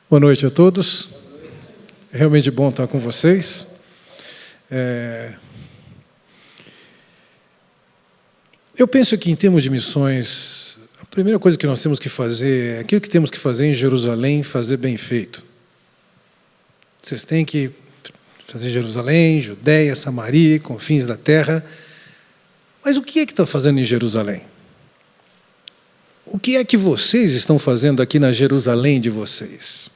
Boa noite a todos. É realmente bom estar com vocês. Eu penso que, em termos de missões, a primeira coisa que nós temos que fazer é aquilo que temos que fazer em Jerusalém, fazer bem feito. Vocês têm que fazer Jerusalém, Judeia, Samaria, confins da terra. Mas o que é que está fazendo em Jerusalém? O que é que vocês estão fazendo aqui na Jerusalém de vocês?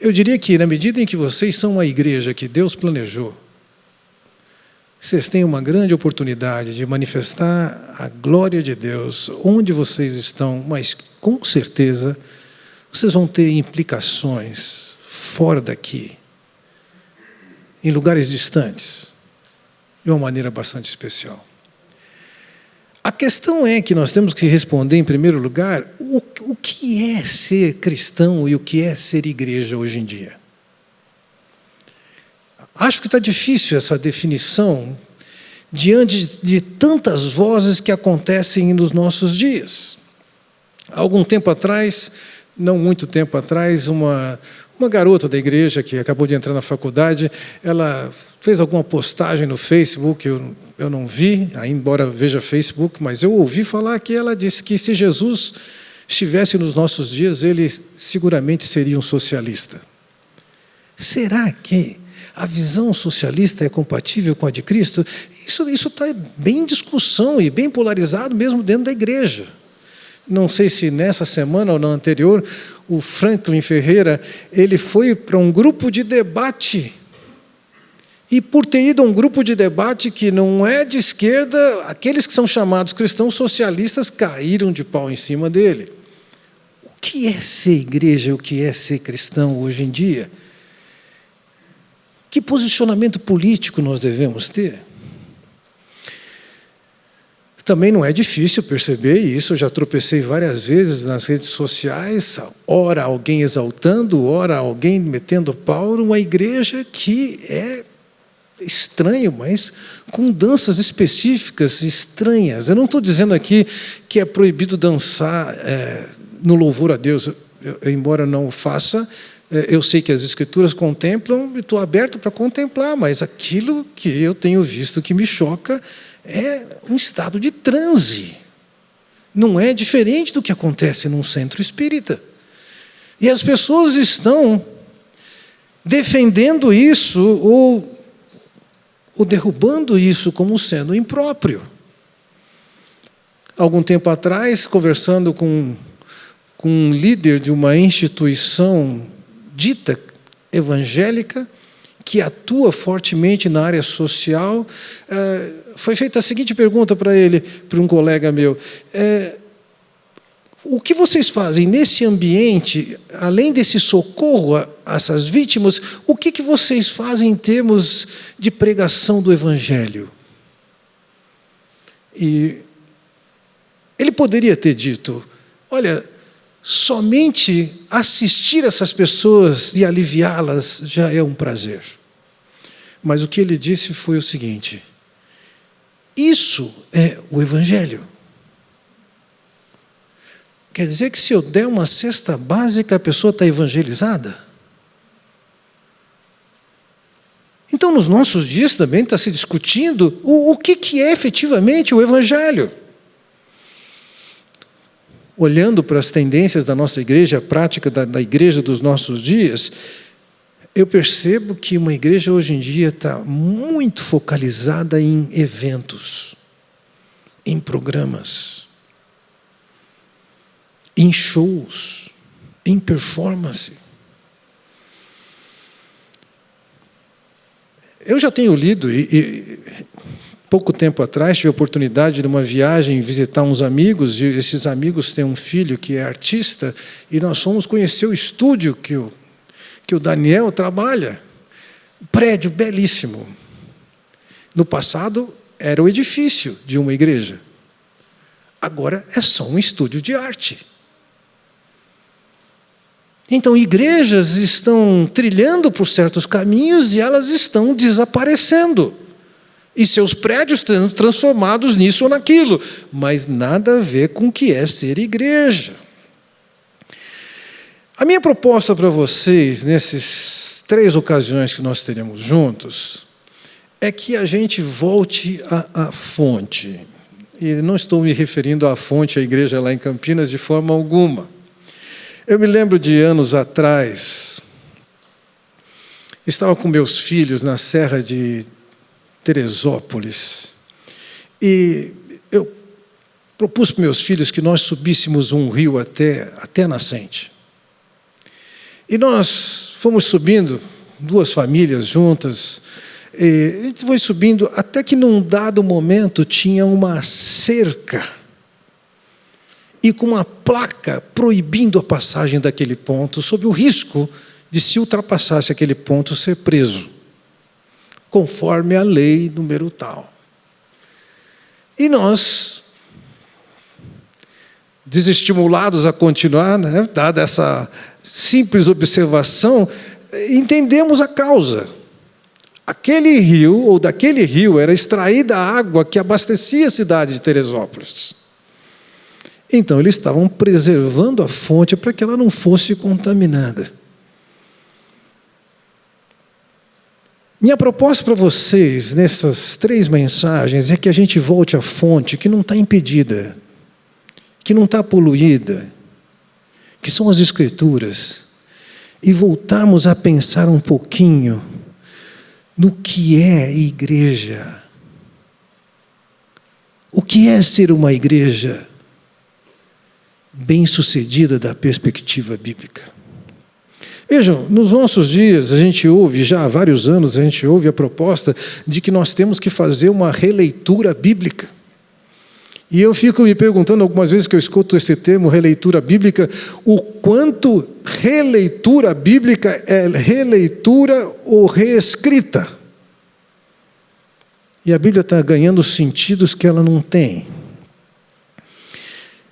Eu diria que, na medida em que vocês são uma igreja que Deus planejou, vocês têm uma grande oportunidade de manifestar a glória de Deus onde vocês estão, mas, com certeza, vocês vão ter implicações fora daqui, em lugares distantes, de uma maneira bastante especial. A questão é que nós temos que responder, em primeiro lugar, o que é ser cristão e o que é ser igreja hoje em dia. Acho que está difícil essa definição diante de tantas vozes que acontecem nos nossos dias. Há algum tempo atrás, não muito tempo atrás, uma garota da igreja que acabou de entrar na faculdade, ela fez alguma postagem no Facebook, eu não vi, embora veja Facebook, mas eu ouvi falar que ela disse que se Jesus estivesse nos nossos dias, ele seguramente seria um socialista. Será que a visão socialista é compatível com a de Cristo? Isso está bem em discussão e bem polarizado mesmo dentro da igreja. Não sei se nessa semana ou na anterior, o Franklin Ferreira, ele foi para um grupo de debate. E por ter ido a um grupo de debate que não é de esquerda, aqueles que são chamados cristãos socialistas caíram de pau em cima dele. O que é ser igreja, o que é ser cristão hoje em dia? Que posicionamento político nós devemos ter? Também não é difícil perceber isso, eu já tropecei várias vezes nas redes sociais, ora alguém exaltando, ora alguém metendo pau, uma igreja que é estranho, mas com danças específicas estranhas. Eu não estou dizendo aqui que é proibido dançar no louvor a Deus, embora não o faça, eu sei que as Escrituras contemplam e estou aberto para contemplar, mas aquilo que eu tenho visto que me choca é um estado de transe. Não é diferente do que acontece num centro espírita. E as pessoas estão defendendo isso ou derrubando isso como sendo impróprio. Algum tempo atrás, conversando com um líder de uma instituição dita evangélica, que atua fortemente na área social, foi feita a seguinte pergunta para ele, para um colega meu: o que vocês fazem nesse ambiente, além desse socorro a essas vítimas, o que vocês fazem em termos de pregação do Evangelho? E ele poderia ter dito: olha, somente assistir essas pessoas e aliviá-las já é um prazer. Mas o que ele disse foi o seguinte: isso é o Evangelho. Quer dizer que se eu der uma cesta básica, a pessoa está evangelizada? Então, nos nossos dias também está se discutindo o que é efetivamente o Evangelho. Olhando para as tendências da nossa igreja, a prática da igreja dos nossos dias, eu percebo que uma igreja hoje em dia está muito focalizada em eventos, em programas, em shows, em performance. Eu já tenho lido, e pouco tempo atrás tive a oportunidade de, numa viagem, visitar uns amigos, e esses amigos têm um filho que é artista, e nós fomos conhecer o estúdio que o Daniel trabalha. Um prédio belíssimo. No passado, era o edifício de uma igreja. Agora é só um estúdio de arte. Então, igrejas estão trilhando por certos caminhos e elas estão desaparecendo. E seus prédios sendo transformados nisso ou naquilo. Mas nada a ver com o que é ser igreja. A minha proposta para vocês, nessas 3 ocasiões que nós teremos juntos, é que a gente volte à fonte. E não estou me referindo à fonte, à igreja lá em Campinas, de forma alguma. Eu me lembro de anos atrás, estava com meus filhos na Serra de Teresópolis, e eu propus para meus filhos que nós subíssemos um rio até a nascente. E nós fomos subindo, 2 famílias juntas, e a gente foi subindo até que num dado momento tinha uma cerca e com uma placa proibindo a passagem daquele ponto, sob o risco de, se ultrapassasse aquele ponto, ser preso, conforme a lei número tal. E nós, desestimulados a continuar, né, dada essa simples observação, entendemos a causa. Aquele rio, ou daquele rio, era extraída a água que abastecia a cidade de Teresópolis. Então, eles estavam preservando a fonte para que ela não fosse contaminada. Minha proposta para vocês, nessas 3 mensagens, é que a gente volte à fonte que não está impedida, que não está poluída, que são as Escrituras, e voltarmos a pensar um pouquinho no que é igreja. O que é ser uma igreja bem-sucedida da perspectiva bíblica? Vejam, nos nossos dias, a gente ouve, já há vários anos, a gente ouve a proposta de que nós temos que fazer uma releitura bíblica. E eu fico me perguntando, algumas vezes que eu escuto esse termo, releitura bíblica, o quanto releitura bíblica é releitura ou reescrita. E a Bíblia está ganhando sentidos que ela não tem.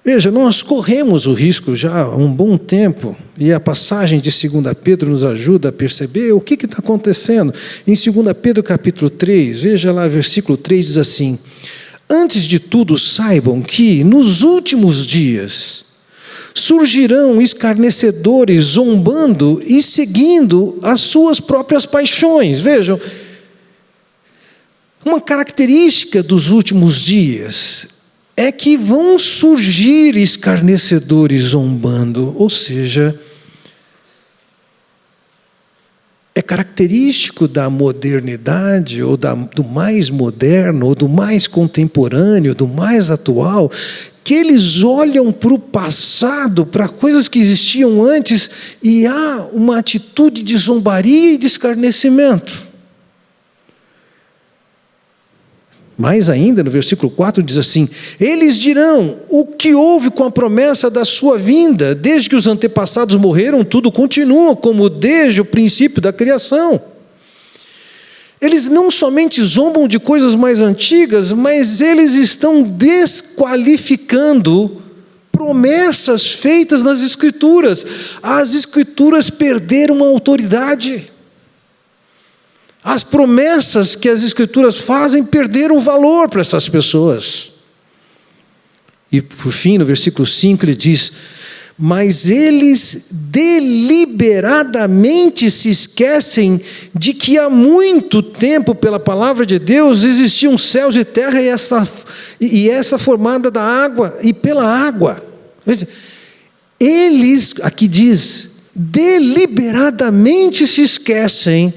Veja, nós corremos o risco já há um bom tempo, e a passagem de 2 Pedro nos ajuda a perceber o que está acontecendo. Em 2 Pedro capítulo 3, veja lá, versículo 3 diz assim: antes de tudo, saibam que, nos últimos dias, surgirão escarnecedores, zombando e seguindo as suas próprias paixões. Vejam, uma característica dos últimos dias é que vão surgir escarnecedores zombando, ou seja, é característico da modernidade, ou do mais moderno, ou do mais contemporâneo, do mais atual, que eles olham para o passado, para coisas que existiam antes, e há uma atitude de zombaria e de escarnecimento. Mais ainda, no versículo 4 diz assim: eles dirão, o que houve com a promessa da sua vinda? Desde que os antepassados morreram, tudo continua como desde o princípio da criação. Eles não somente zombam de coisas mais antigas, mas eles estão desqualificando promessas feitas nas Escrituras. As Escrituras perderam a autoridade. As promessas que as Escrituras fazem perderam valor para essas pessoas. E, por fim, no versículo 5, ele diz: mas eles deliberadamente se esquecem de que há muito tempo, pela palavra de Deus, existiam céus e terra, e essa formada da água e pela água. Eles, aqui diz, deliberadamente se esquecem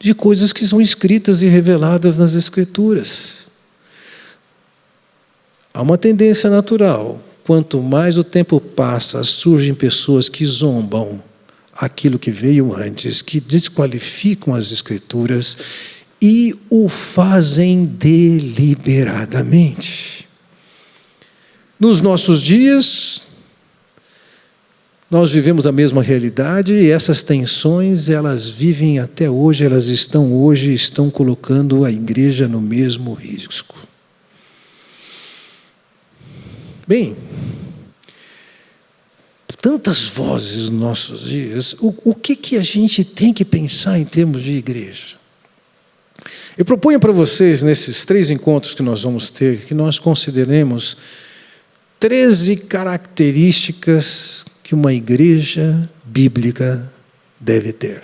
de coisas que são escritas e reveladas nas Escrituras. Há uma tendência natural. Quanto mais o tempo passa, surgem pessoas que zombam aquilo que veio antes, que desqualificam as Escrituras e o fazem deliberadamente. Nos nossos dias, nós vivemos a mesma realidade, e essas tensões, elas vivem até hoje, elas estão colocando a igreja no mesmo risco. Bem, tantas vozes nos nossos dias, o que a gente tem que pensar em termos de igreja? Eu proponho para vocês, nesses 3 encontros que nós vamos ter, que nós consideremos 13 características que uma igreja bíblica deve ter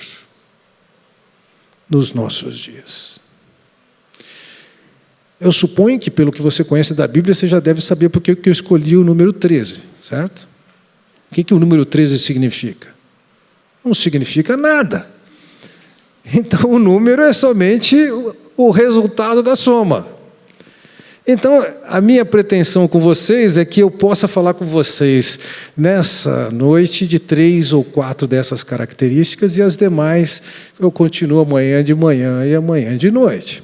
nos nossos dias. Eu suponho que, pelo que você conhece da Bíblia, você já deve saber por que eu escolhi o número 13, certo? O que o número 13 significa? Não significa nada. Então, o número é somente o resultado da soma. Então, a minha pretensão com vocês é que eu possa falar com vocês nessa noite de 3 ou 4 dessas características, e as demais eu continuo amanhã de manhã e amanhã de noite.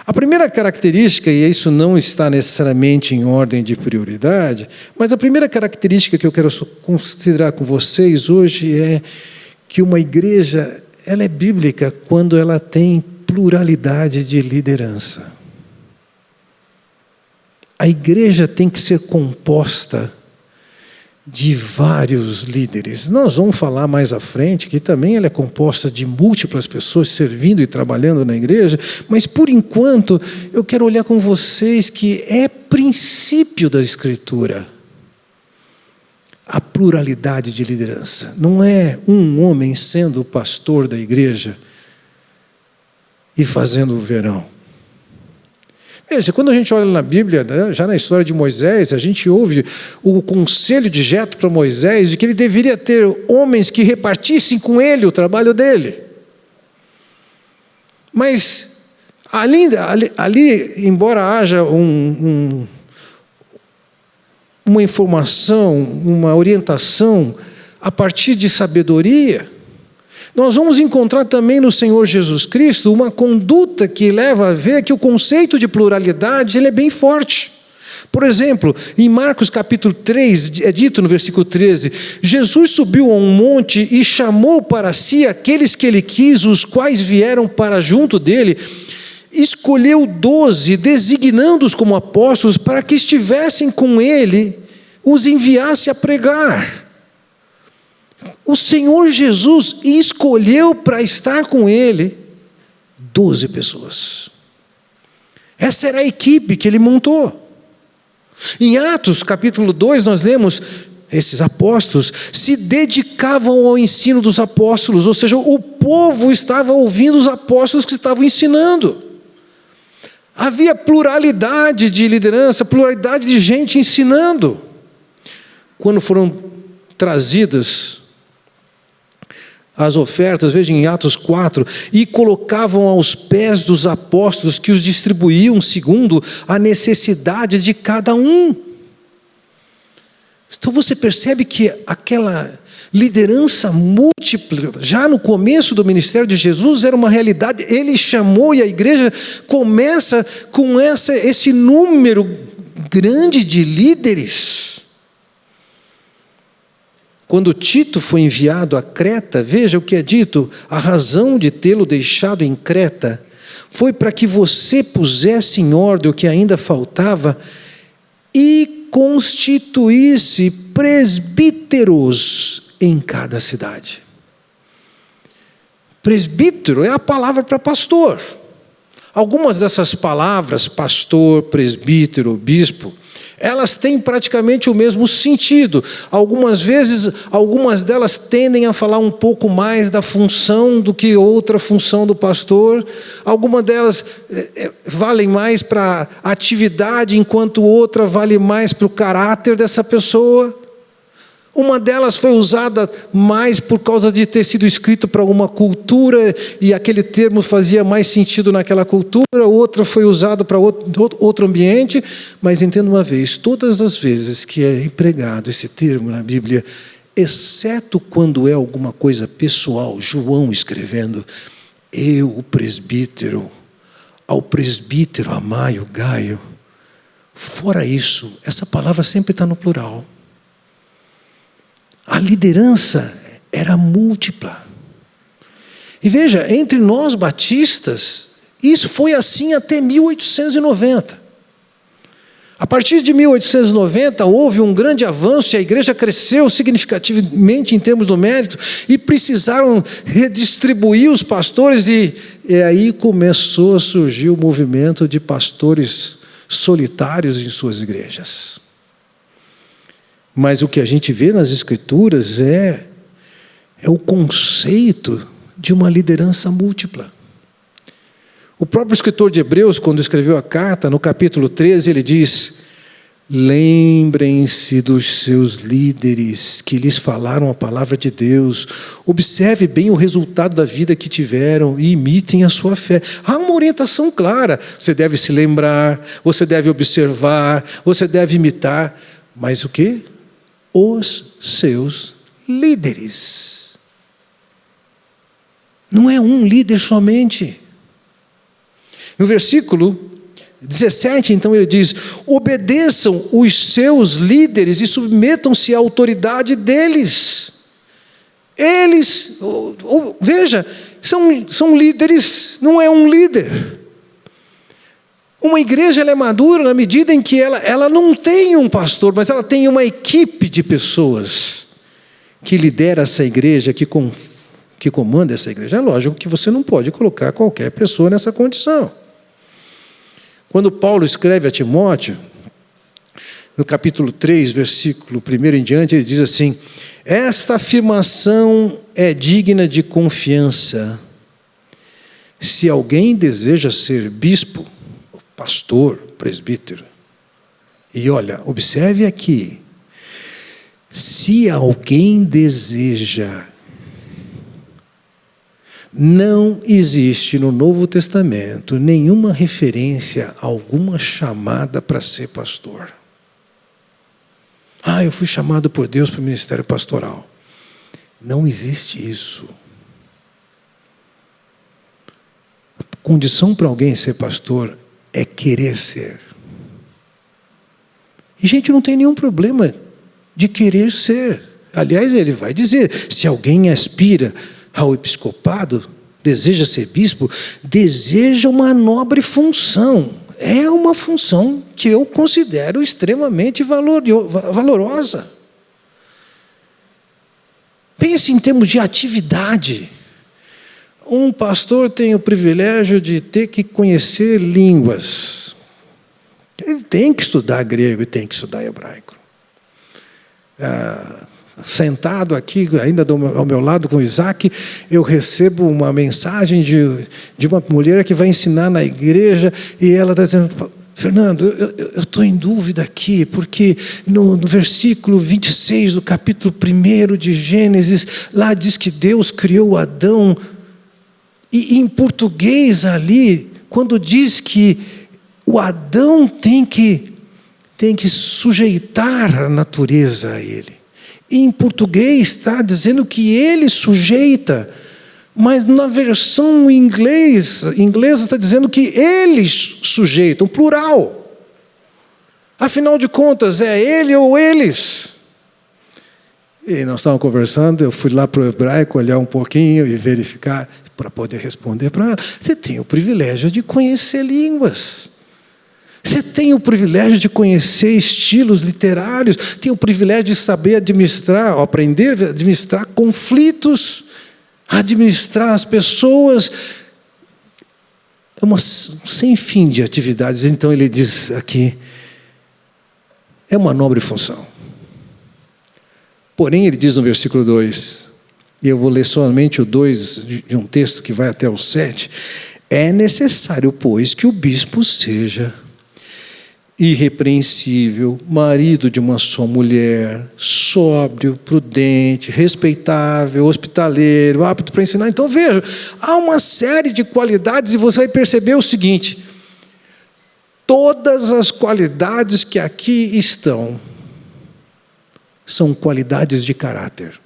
A primeira característica, e isso não está necessariamente em ordem de prioridade, mas a primeira característica que eu quero considerar com vocês hoje é que uma igreja, ela é bíblica quando ela tem pluralidade de liderança. A igreja tem que ser composta de vários líderes. Nós vamos falar mais à frente que também ela é composta de múltiplas pessoas servindo e trabalhando na igreja, mas por enquanto eu quero olhar com vocês que é princípio da Escritura a pluralidade de liderança. Não é um homem sendo o pastor da igreja e fazendo o verão. Veja, quando a gente olha na Bíblia, já na história de Moisés, a gente ouve o conselho de Jetro para Moisés de que ele deveria ter homens que repartissem com ele o trabalho dele. Mas ali embora haja uma informação, uma orientação a partir de sabedoria, nós vamos encontrar também no Senhor Jesus Cristo uma conduta que leva a ver que o conceito de pluralidade ele é bem forte. Por exemplo, em Marcos capítulo 3, é dito no versículo 13, Jesus subiu a um monte e chamou para si aqueles que ele quis, os quais vieram para junto dele, escolheu 12, designando-os como apóstolos, para que estivessem com ele, os enviasse a pregar. O Senhor Jesus escolheu para estar com ele 12 pessoas. Essa era a equipe que ele montou. Em Atos capítulo 2 nós lemos, esses apóstolos se dedicavam ao ensino dos apóstolos, ou seja, o povo estava ouvindo os apóstolos que estavam ensinando. Havia pluralidade de liderança, pluralidade de gente ensinando. Quando foram trazidas as ofertas, veja em Atos 4, e colocavam aos pés dos apóstolos que os distribuíam segundo a necessidade de cada um. Então você percebe que aquela liderança múltipla, já no começo do ministério de Jesus, era uma realidade. Ele chamou e a igreja começa com esse número grande de líderes. Quando Tito foi enviado a Creta, veja o que é dito, a razão de tê-lo deixado em Creta foi para que você pusesse em ordem o que ainda faltava e constituísse presbíteros em cada cidade. Presbítero é a palavra para pastor. Algumas dessas palavras, pastor, presbítero, bispo, elas têm praticamente o mesmo sentido. Algumas vezes, algumas delas tendem a falar um pouco mais da função do que outra função do pastor. Algumas delas valem mais para a atividade, enquanto outra vale mais para o caráter dessa pessoa. Uma delas foi usada mais por causa de ter sido escrito para uma cultura e aquele termo fazia mais sentido naquela cultura, outra foi usada para outro ambiente, mas entenda uma vez, todas as vezes que é empregado esse termo na Bíblia, exceto quando é alguma coisa pessoal, João escrevendo, eu, o presbítero, ao presbítero Amaio, Gaio, fora isso, essa palavra sempre está no plural. A liderança era múltipla. E veja, entre nós batistas, isso foi assim até 1890. A partir de 1890, houve um grande avanço e a igreja cresceu significativamente em termos numéricos e precisaram redistribuir os pastores e aí começou a surgir o movimento de pastores solitários em suas igrejas. Mas o que a gente vê nas Escrituras é o conceito de uma liderança múltipla. O próprio escritor de Hebreus, quando escreveu a carta, no capítulo 13, ele diz: lembrem-se dos seus líderes que lhes falaram a palavra de Deus. Observe bem o resultado da vida que tiveram e imitem a sua fé. Há uma orientação clara. Você deve se lembrar, você deve observar, você deve imitar. Mas o quê? Os seus líderes. Não é um líder somente. No versículo 17, então, ele diz: obedeçam os seus líderes e submetam-se à autoridade deles. Eles, veja, são líderes, não é um líder. Uma igreja ela é madura na medida em que ela não tem um pastor, mas ela tem uma equipe de pessoas que lidera essa igreja, que comanda essa igreja. É lógico que você não pode colocar qualquer pessoa nessa condição. Quando Paulo escreve a Timóteo, no capítulo 3, versículo 1 em diante, ele diz assim: esta afirmação é digna de confiança. Se alguém deseja ser bispo, pastor, presbítero, e olha, observe aqui, se alguém deseja, não existe no Novo Testamento nenhuma referência a alguma chamada para ser pastor. Eu fui chamado por Deus para o ministério pastoral. Não existe isso. A condição para alguém ser pastor é querer ser. E gente não tem nenhum problema de querer ser. Aliás, ele vai dizer, se alguém aspira ao episcopado, deseja ser bispo, deseja uma nobre função. É uma função que eu considero extremamente valorosa. Pense em termos de atividade. Um pastor tem o privilégio de ter que conhecer línguas. Ele tem que estudar grego e tem que estudar hebraico. Sentado aqui, ainda ao meu lado com o Isaac, eu recebo uma mensagem de uma mulher que vai ensinar na igreja, e ela está dizendo: Fernando, eu estou em dúvida aqui, porque no versículo 26 do capítulo 1 de Gênesis, lá diz que Deus criou Adão, e em português ali, quando diz que o Adão tem que sujeitar a natureza a ele. Em português está dizendo que ele sujeita, mas na versão inglesa está dizendo que eles sujeitam, plural. Afinal de contas, é ele ou eles? E nós estávamos conversando, eu fui lá para o hebraico olhar um pouquinho e verificar, para poder responder para ela. Você tem o privilégio de conhecer línguas. Você tem o privilégio de conhecer estilos literários, tem o privilégio de saber administrar, aprender a administrar conflitos, administrar as pessoas. É um sem fim de atividades. Então ele diz aqui, é uma nobre função. Porém, ele diz no versículo 2, e eu vou ler somente o 2 de um texto que vai até o 7, é necessário, pois, que o bispo seja irrepreensível, marido de uma só mulher, sóbrio, prudente, respeitável, hospitaleiro, apto para ensinar. Então veja, há uma série de qualidades e você vai perceber o seguinte: todas as qualidades que aqui estão são qualidades de caráter.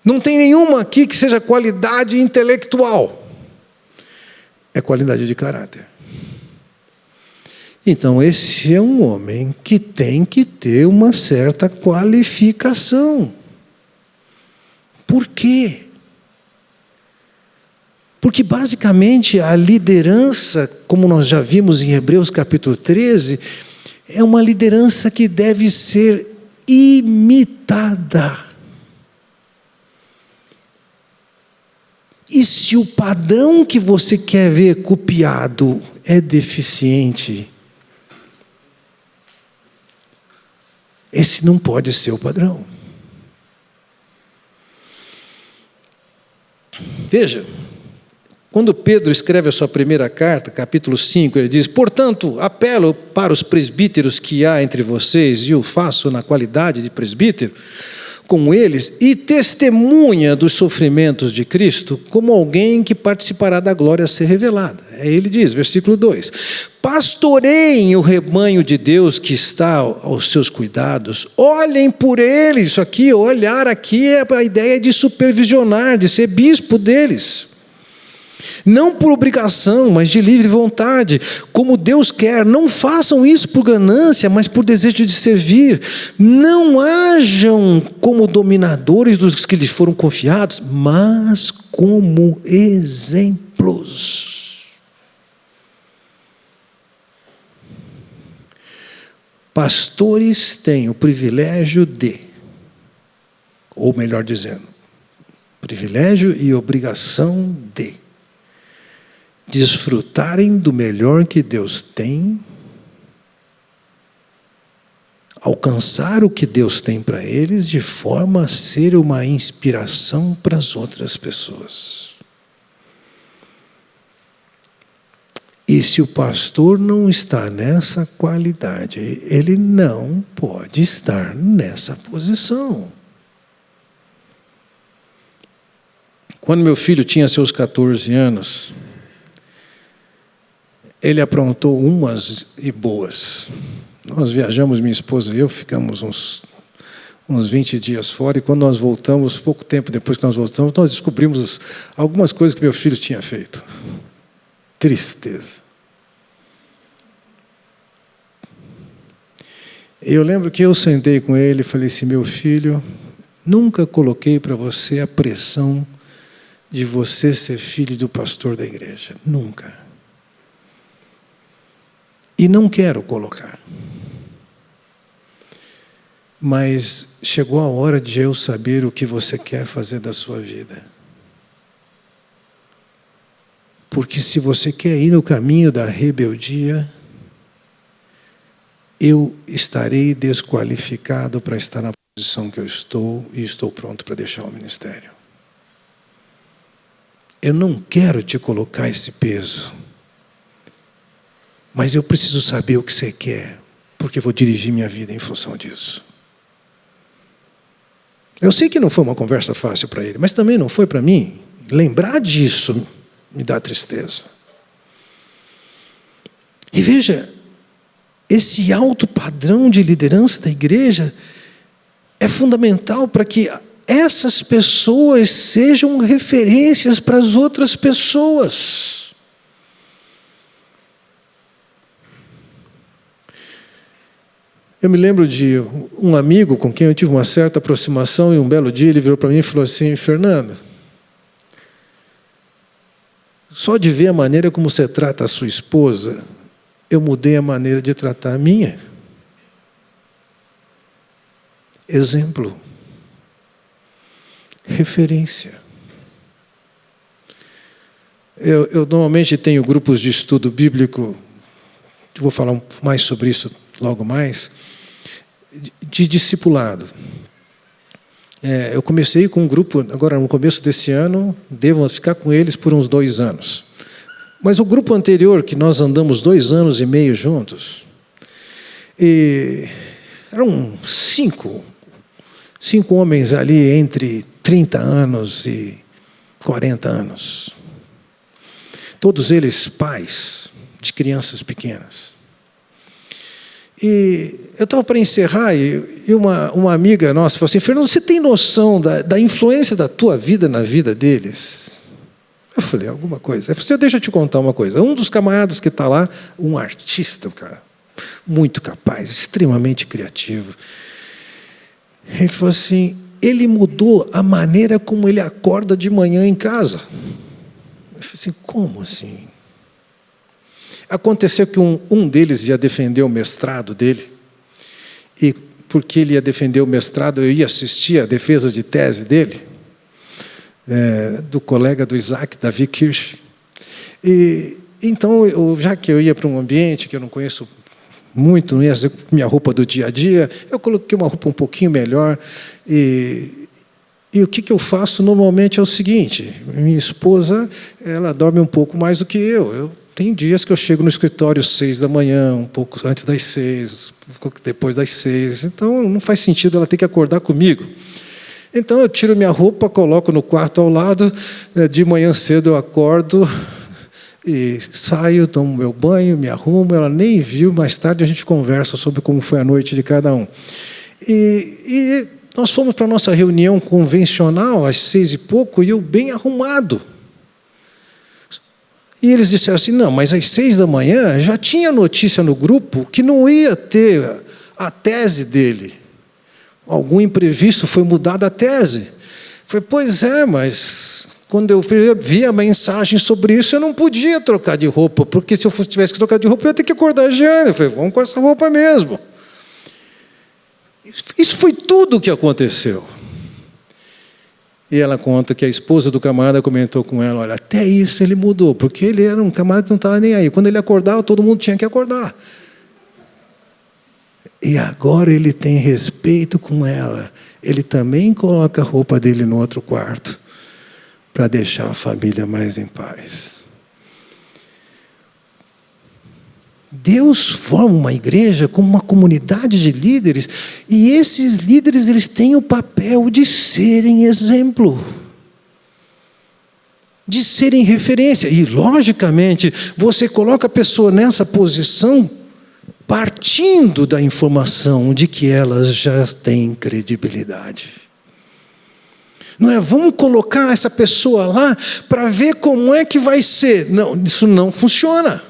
Não tem nenhuma aqui que seja qualidade intelectual. É qualidade de caráter. Então, esse é um homem que tem que ter uma certa qualificação. Por quê? Porque, basicamente, a liderança, como nós já vimos em Hebreus capítulo 13, é uma liderança que deve ser imitada. E se o padrão que você quer ver copiado é deficiente, Esse não pode ser o padrão. Veja, quando Pedro escreve a sua primeira carta, capítulo 5, ele diz: portanto, apelo para os presbíteros que há entre vocês, e o faço na qualidade de presbítero, como eles, e testemunha dos sofrimentos de Cristo, como alguém que participará da glória a ser revelada. Ele diz, versículo 2: pastoreiem o rebanho de Deus que está aos seus cuidados, olhem por eles. Isso aqui, olhar aqui é a ideia de supervisionar, de ser bispo deles. Não por obrigação, mas de livre vontade, como Deus quer. Não façam isso por ganância, mas por desejo de servir. Não hajam como dominadores dos que lhes foram confiados, mas como exemplos. Pastores têm o privilégio de, ou melhor dizendo, privilégio e obrigação de desfrutarem do melhor que Deus tem, alcançar o que Deus tem para eles, de forma a ser uma inspiração para as outras pessoas. E se o pastor não está nessa qualidade, ele não pode estar nessa posição. Quando meu filho tinha seus 14 anos, ele aprontou umas e boas. Nós viajamos, minha esposa e eu, ficamos uns 20 dias fora, e quando nós voltamos, pouco tempo depois que nós voltamos, nós descobrimos algumas coisas que meu filho tinha feito. Tristeza. Eu lembro que eu sentei com ele e falei assim: meu filho, nunca coloquei para você a pressão de você ser filho do pastor da igreja. Nunca. E não quero colocar. Mas chegou a hora de eu saber o que você quer fazer da sua vida. Porque se você quer ir no caminho da rebeldia, eu estarei desqualificado para estar na posição que eu estou, e estou pronto para deixar o ministério. Eu não quero te colocar esse peso, mas eu preciso saber o que você quer, porque eu vou dirigir minha vida em função disso. Eu sei que não foi uma conversa fácil para ele, mas também não foi para mim. Lembrar disso me dá tristeza. E veja, esse alto padrão de liderança da igreja é fundamental para que essas pessoas sejam referências para as outras pessoas. Eu me lembro de um amigo com quem eu tive uma certa aproximação, e um belo dia ele virou para mim e falou assim: Fernando, só de ver a maneira como você trata a sua esposa, eu mudei a maneira de tratar a minha. Exemplo. Referência. Eu normalmente tenho grupos de estudo bíblico, vou falar mais sobre isso logo mais, de discipulado. Eu comecei com um grupo, agora no começo desse ano, devo ficar com eles por uns 2 anos. Mas o grupo anterior, que nós andamos 2 anos e meio juntos, eram 5 homens ali entre 30 anos e 40 anos. Todos eles pais de crianças pequenas. E eu estava para encerrar, e uma amiga nossa falou assim: Fernando, você tem noção da influência da tua vida na vida deles? Eu falei: alguma coisa. Ela falou assim: deixa eu te contar uma coisa. Um dos camaradas que está lá, um artista, cara, muito capaz, extremamente criativo. Ele falou assim: ele mudou a maneira como ele acorda de manhã em casa. Eu falei assim: como assim? Aconteceu que um deles ia defender o mestrado dele, e porque ele ia defender o mestrado, eu ia assistir a defesa de tese dele, do colega do Isaac, Davi Kirsch. E então, já que eu ia para um ambiente que eu não conheço muito, não ia ser minha roupa do dia a dia. Eu coloquei uma roupa um pouquinho melhor. E o que eu faço normalmente é o seguinte: minha esposa, ela dorme um pouco mais do que eu. Tem dias que eu chego no escritório às 6 da manhã, um pouco antes das 6, um pouco depois das 6. Então, não faz sentido ela ter que acordar comigo. Então, eu tiro minha roupa, coloco no quarto ao lado. De manhã cedo eu acordo e saio, tomo meu banho, me arrumo. Ela nem viu, mais tarde a gente conversa sobre como foi a noite de cada um. E nós fomos para a nossa reunião convencional, às 6 e pouco, e eu bem arrumado. E eles disseram assim: não, mas às 6 da manhã já tinha notícia no grupo que não ia ter a tese dele. Algum imprevisto, foi mudada a tese. Falei: pois é, mas quando eu vi a mensagem sobre isso, eu não podia trocar de roupa, porque se eu tivesse que trocar de roupa, eu ia ter que acordar a Giane. Eu falei: vamos com essa roupa mesmo. Isso foi tudo o que aconteceu. E ela conta que a esposa do camarada comentou com ela: olha, até isso ele mudou, porque ele era um camarada que não estava nem aí. Quando ele acordava, todo mundo tinha que acordar. E agora ele tem respeito com ela. Ele também coloca a roupa dele no outro quarto, para deixar a família mais em paz. Deus forma uma igreja como uma comunidade de líderes, e esses líderes, eles têm o papel de serem exemplo, de serem referência. E, logicamente, você coloca a pessoa nessa posição partindo da informação de que elas já têm credibilidade. Não é, vamos colocar essa pessoa lá para ver como é que vai ser. Não, isso não funciona.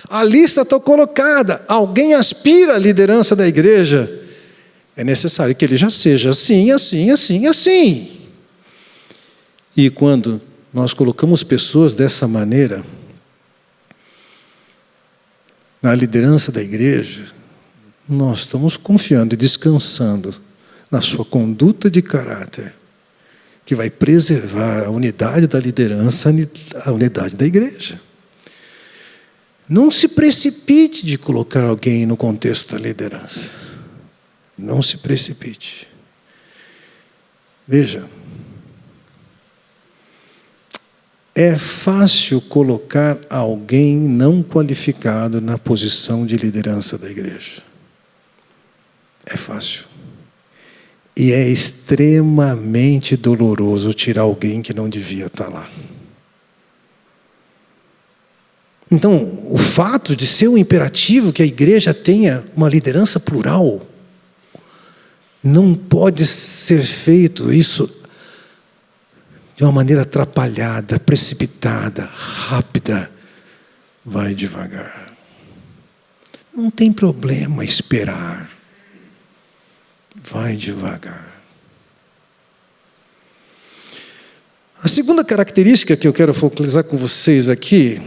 A lista está colocada. Alguém aspira à liderança da igreja. É necessário que ele já seja assim, assim, assim, assim. E quando nós colocamos pessoas dessa maneira na liderança da igreja, nós estamos confiando e descansando na sua conduta de caráter, que vai preservar a unidade da liderança, a unidade da igreja. Não se precipite de colocar alguém no contexto da liderança. Não se precipite. Veja, é fácil colocar alguém não qualificado na posição de liderança da igreja. É fácil. E é extremamente doloroso tirar alguém que não devia estar lá. Então, o fato de ser um imperativo que a igreja tenha uma liderança plural, não pode ser feito isso de uma maneira atrapalhada, precipitada, rápida. Vai devagar. Não tem problema esperar. Vai devagar. A segunda característica que eu quero focalizar com vocês aqui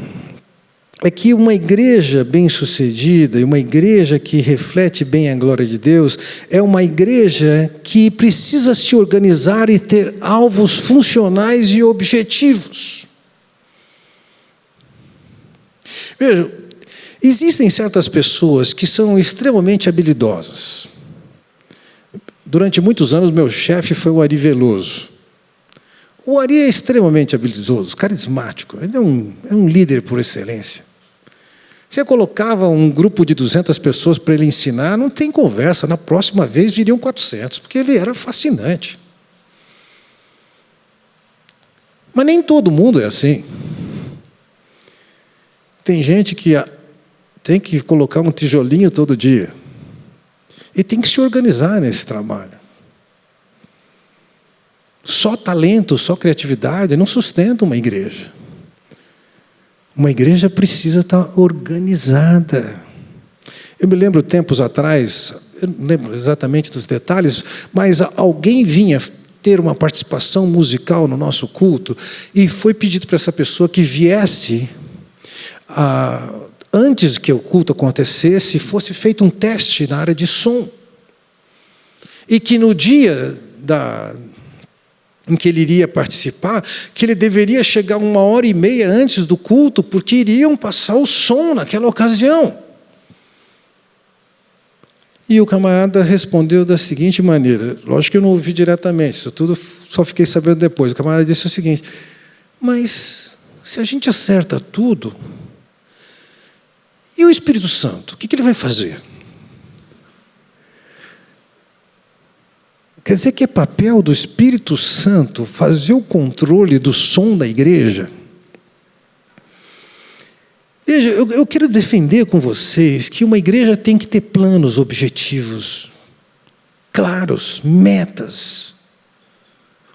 é que uma igreja bem-sucedida e uma igreja que reflete bem a glória de Deus é uma igreja que precisa se organizar e ter alvos funcionais e objetivos. Veja, existem certas pessoas que são extremamente habilidosas. Durante muitos anos, meu chefe foi o Ari Veloso. O Ari é extremamente habilidoso, carismático. Ele é um líder por excelência. Você colocava um grupo de 200 pessoas para ele ensinar, não tem conversa. Na próxima vez viriam 400, porque ele era fascinante. Mas nem todo mundo é assim. Tem gente que tem que colocar um tijolinho todo dia. E tem que se organizar nesse trabalho. Só talento, só criatividade não sustenta uma igreja. Uma igreja precisa estar organizada. Eu me lembro tempos atrás, eu não lembro exatamente dos detalhes, mas alguém vinha ter uma participação musical no nosso culto e foi pedido para essa pessoa que viesse, antes que o culto acontecesse, fosse feito um teste na área de som. E que no dia em que ele iria participar, que ele deveria chegar 1h30 antes do culto, porque iriam passar o som naquela ocasião. E o camarada respondeu da seguinte maneira, lógico que eu não ouvi diretamente, isso tudo só fiquei sabendo depois. O camarada disse o seguinte: mas se a gente acerta tudo, e o Espírito Santo, o que ele vai fazer? Quer dizer que é papel do Espírito Santo fazer o controle do som da igreja? Veja, eu quero defender com vocês que uma igreja tem que ter planos, objetivos claros, metas,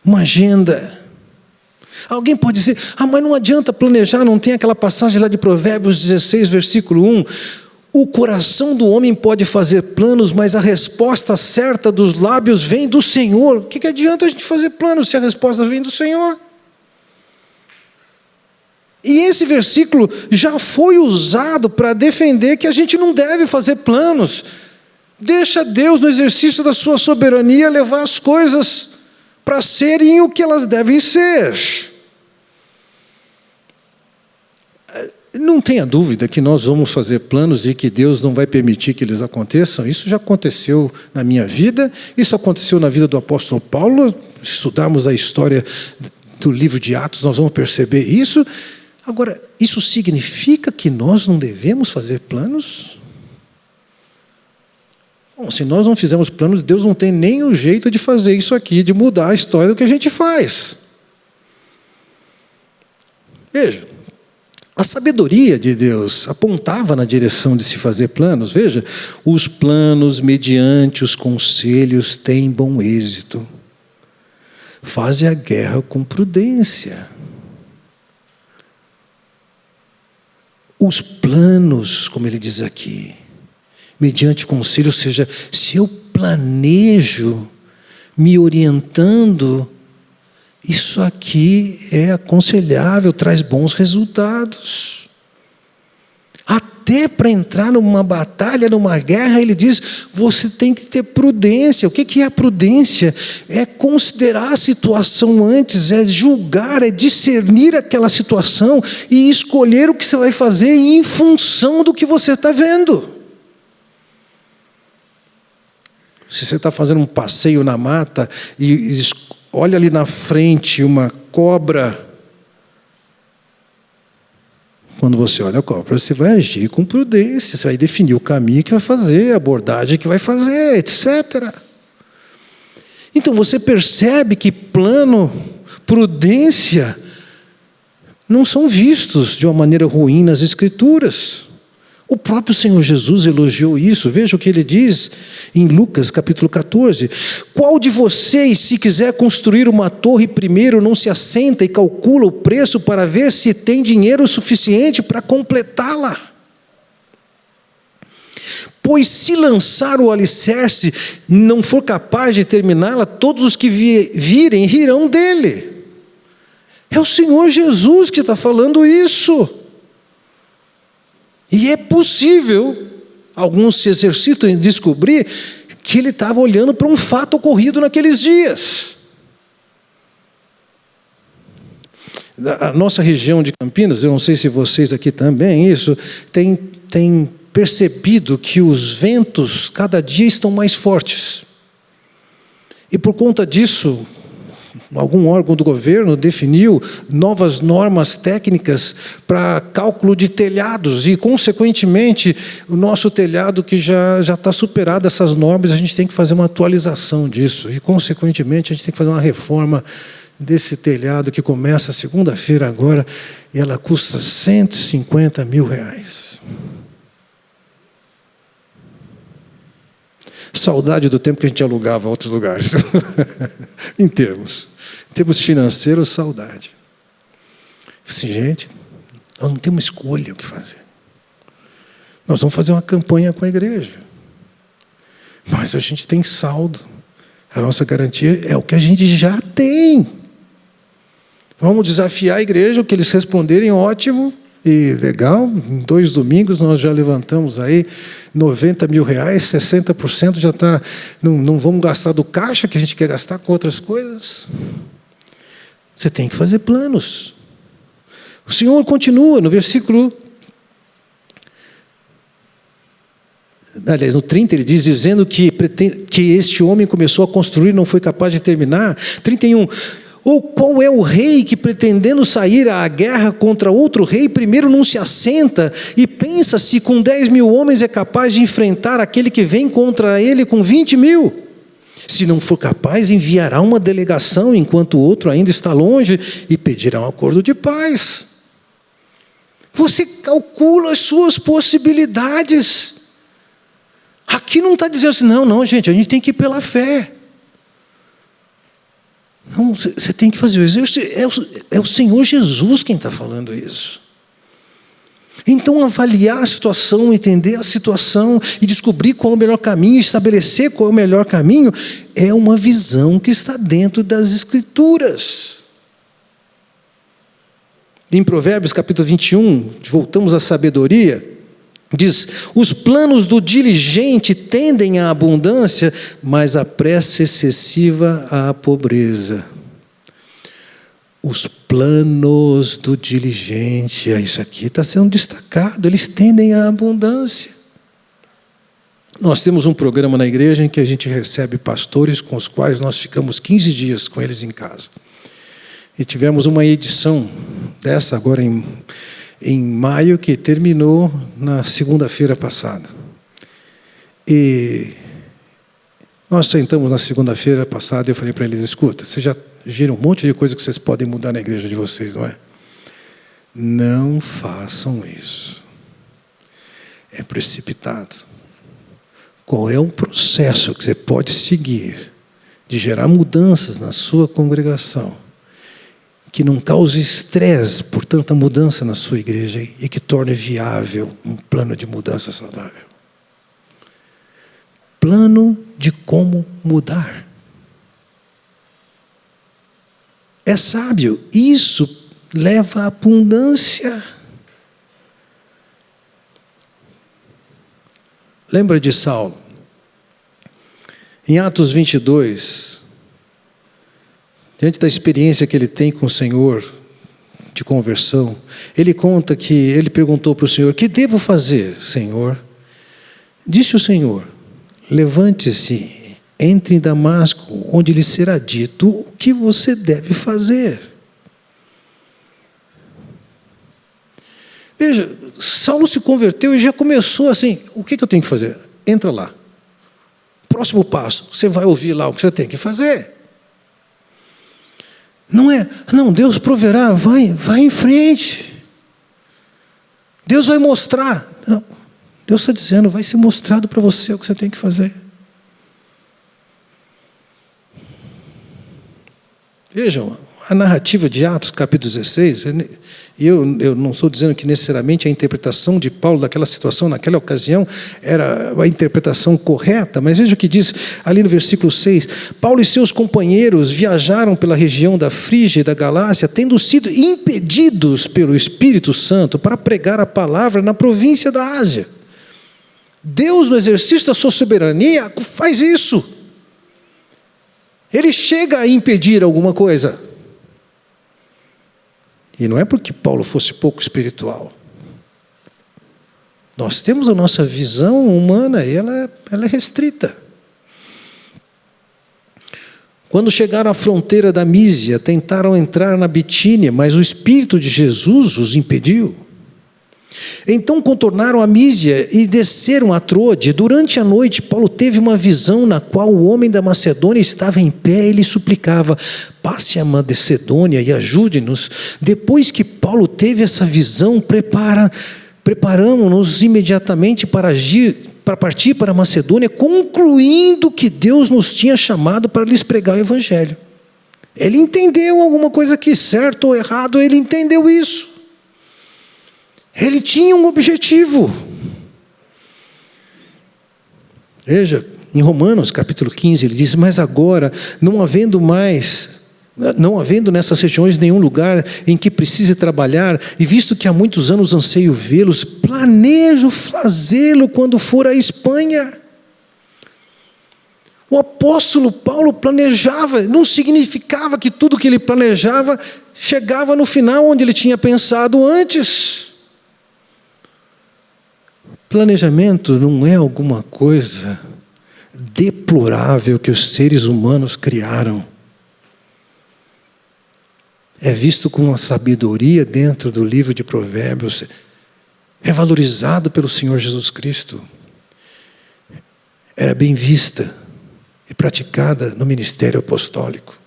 uma agenda. Alguém pode dizer: mas não adianta planejar, não tem aquela passagem lá de Provérbios 16, versículo 1. O coração do homem pode fazer planos, mas a resposta certa dos lábios vem do Senhor. O que adianta a gente fazer planos se a resposta vem do Senhor? E esse versículo já foi usado para defender que a gente não deve fazer planos. Deixa Deus, no exercício da sua soberania, levar as coisas para serem o que elas devem ser. Não tenha dúvida que nós vamos fazer planos e que Deus não vai permitir que eles aconteçam. Isso já aconteceu na minha vida, isso aconteceu na vida do apóstolo Paulo. Se estudarmos a história do livro de Atos, nós vamos perceber isso. Agora, isso significa que nós não devemos fazer planos? Bom, se nós não fizermos planos, Deus não tem nem o jeito de fazer isso aqui, de mudar a história do que a gente faz. Veja, a sabedoria de Deus apontava na direção de se fazer planos. Veja, os planos mediante os conselhos têm bom êxito. Faze a guerra com prudência. Os planos, como ele diz aqui, mediante conselho, ou seja, se eu planejo me orientando, isso aqui é aconselhável, traz bons resultados. Até para entrar numa batalha, numa guerra, ele diz, você tem que ter prudência. O que é a prudência? É considerar a situação antes, é julgar, é discernir aquela situação e escolher o que você vai fazer em função do que você está vendo. Se você está fazendo um passeio na mata e olha ali na frente uma cobra, quando você olha a cobra, você vai agir com prudência, você vai definir o caminho que vai fazer, a abordagem que vai fazer, etc. Então você percebe que plano, prudência, não são vistos de uma maneira ruim nas Escrituras. O próprio Senhor Jesus elogiou isso. Veja o que ele diz em Lucas capítulo 14. Qual de vocês, se quiser construir uma torre primeiro, não se assenta e calcula o preço para ver se tem dinheiro suficiente para completá-la? Pois se lançar o alicerce não for capaz de terminá-la, todos os que virem rirão dele. É o Senhor Jesus que está falando isso. E é possível, alguns se exercitam em descobrir que ele estava olhando para um fato ocorrido naqueles dias. A nossa região de Campinas, eu não sei se vocês aqui também, isso, tem percebido que os ventos cada dia estão mais fortes. E por conta disso, algum órgão do governo definiu novas normas técnicas para cálculo de telhados e, consequentemente, o nosso telhado que já está superado essas normas, a gente tem que fazer uma atualização disso e, consequentemente, a gente tem que fazer uma reforma desse telhado que começa segunda-feira agora e ela custa R$150 mil. Saudade do tempo que a gente alugava outros lugares. Em termos financeiros, saudade. Assim, gente, nós não temos escolha o que fazer. Nós vamos fazer uma campanha com a igreja. Mas a gente tem saldo. A nossa garantia é o que a gente já tem. Vamos desafiar a igreja, o que eles responderem, ótimo. E legal, em 2 domingos nós já levantamos aí R$90 mil, 60% já está. Não vamos gastar do caixa, que a gente quer gastar com outras coisas. Você tem que fazer planos. O Senhor continua no versículo aliás, no 30 ele diz, dizendo que este homem começou a construir e não foi capaz de terminar. 31, ou qual é o rei que, pretendendo sair à guerra contra outro rei, primeiro não se assenta e pensa se com 10.000 homens é capaz de enfrentar aquele que vem contra ele com 20.000? Se não for capaz, enviará uma delegação enquanto o outro ainda está longe e pedirá um acordo de paz. Você calcula as suas possibilidades. Aqui não está dizendo assim, não, gente, a gente tem que ir pela fé. Não, você tem que fazer o exercício. É o Senhor Jesus quem está falando isso. Então, avaliar a situação, entender a situação e descobrir qual é o melhor caminho, estabelecer qual é o melhor caminho, é uma visão que está dentro das Escrituras. Em Provérbios capítulo 21, voltamos à sabedoria, diz, os planos do diligente tendem à abundância, mas a pressa excessiva à pobreza. Os planos do diligente, isso aqui está sendo destacado, eles tendem à abundância. Nós temos um programa na igreja em que a gente recebe pastores com os quais nós ficamos 15 dias com eles em casa. E tivemos uma edição dessa agora em maio, que terminou na segunda-feira passada. E nós sentamos na segunda-feira passada e eu falei para eles, escuta, vocês já viram um monte de coisa que vocês podem mudar na igreja de vocês, não é? Não façam isso. É precipitado. Qual é um processo que você pode seguir de gerar mudanças na sua congregação, que não cause estresse por tanta mudança na sua igreja e que torne viável um plano de mudança saudável? Plano de como mudar. É sábio. Isso leva à abundância. Lembra de Saulo? Em Atos 22, diante da experiência que ele tem com o Senhor, de conversão, ele conta que ele perguntou para o Senhor, que devo fazer, Senhor? Disse o Senhor, levante-se, entre em Damasco, onde lhe será dito o que você deve fazer. Veja, Saulo se converteu e já começou assim, o que eu tenho que fazer? Entra lá. Próximo passo, você vai ouvir lá o que você tem que fazer. Não, Deus proverá, vai em frente. Deus vai mostrar. Não, Deus está dizendo, vai ser mostrado para você o que você tem que fazer. Vejam, a narrativa de Atos, capítulo 16, e eu não estou dizendo que necessariamente a interpretação de Paulo daquela situação, naquela ocasião, era a interpretação correta, mas veja o que diz ali no versículo 6, Paulo e seus companheiros viajaram pela região da Frígia e da Galácia, tendo sido impedidos pelo Espírito Santo para pregar a palavra na província da Ásia. Deus, no exercício da sua soberania, faz isso. Ele chega a impedir alguma coisa. E não é porque Paulo fosse pouco espiritual. Nós temos a nossa visão humana e ela é restrita. Quando chegaram à fronteira da Mísia, tentaram entrar na Bitínia, mas o Espírito de Jesus os impediu. Então contornaram a Mísia e desceram a Troade. Durante a noite, Paulo teve uma visão na qual o homem da Macedônia estava em pé e lhe suplicava, passe a Macedônia e ajude-nos. Depois que Paulo teve essa visão, preparamos-nos imediatamente para partir para a Macedônia, concluindo que Deus nos tinha chamado para lhes pregar o Evangelho. Ele entendeu alguma coisa aqui, certo ou errado, ele entendeu isso. Ele tinha um objetivo. Veja, em Romanos capítulo 15, ele diz, mas agora, não havendo nessas regiões nenhum lugar em que precise trabalhar, e visto que há muitos anos anseio vê-los, planejo fazê-lo quando for à Espanha. O apóstolo Paulo planejava, não significava que tudo que ele planejava chegava no final onde ele tinha pensado antes. Planejamento não é alguma coisa deplorável que os seres humanos criaram. É visto com uma sabedoria dentro do livro de Provérbios, é valorizado pelo Senhor Jesus Cristo. Era bem vista e praticada no ministério apostólico.